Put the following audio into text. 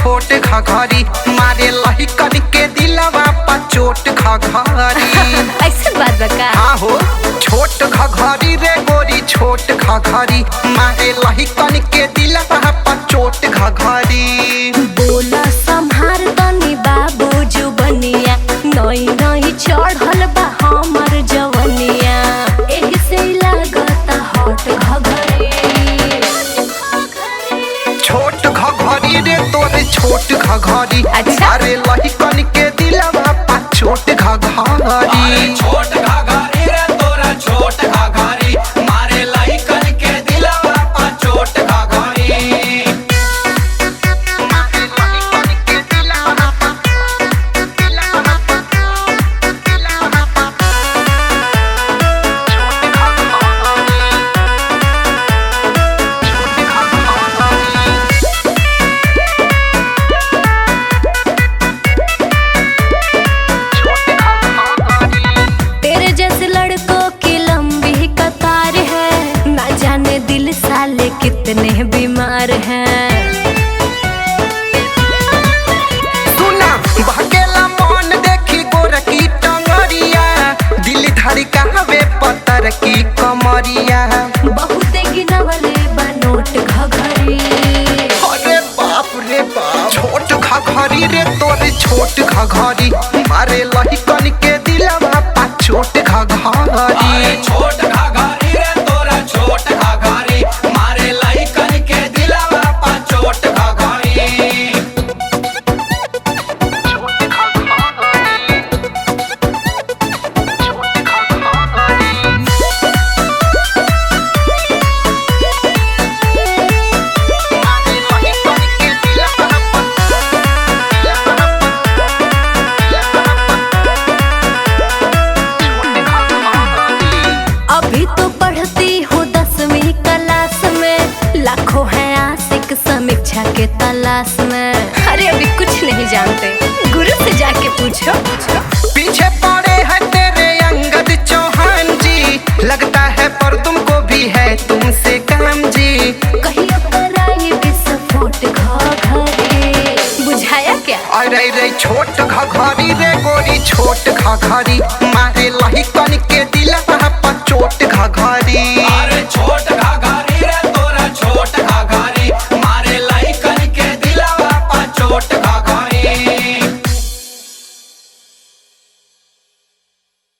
छोट घघरी मारे लहिकन के दिलवा पर चोट घघरी। ऐसा बात बका। हाँ हो छोट घघरी रे गोरी छोट घघरी मारे लहिकन के दिलवा पर चोट घघरी। बोला संहार तनी बाबू जुबनिया नई नई चढ़ल बा हमर जवनिया एही से लागता हट घघरी। छोट घघरी रे तोरे छोट घघरी अच्छा। अरे लहिकन के दिलवा पर चोट घघरी। छोट घघरी रे तोरा छोट घघरी मारे लइकन के दिलवा पर चोट घघरी। तेरे जैसे लड़कों की लंबी कतार है ना जाने दिल साले कितने बीमार हैं। सुना बहकेला मन देखी गोरकी टंगरिया दिल धड़कावे पत्थर की कमरिया। बहुत गिनवले बनोट घघरी। अरे बाप रे बाप छोट घघरी रे तोरे छोट घघरी मारे लहिकन के दिलवा पा चोट घघरी। छोट घघरी रे तोरा छोट घघरी मारे लइकन के दिलवा पर चोट घघरी। अभी तो पढ़ती हूँ 10वीं क्लास में लाखों हैं आशिक समीक्षा के तलाश में। अरे अभी कुछ नहीं जानते गुरु से जाके पूछो। पीछे पड़े हैं तेरे अंगद चौहान जी लगता है पर तुमको भी है तुमसे काम जी। कहियो कराई विस्फोट घघरी बुझाया क्या। अरे रे छोट घघरी रे गोरी छोट घघरी मारे लहिकन के दिलवा पर चोट घघरी।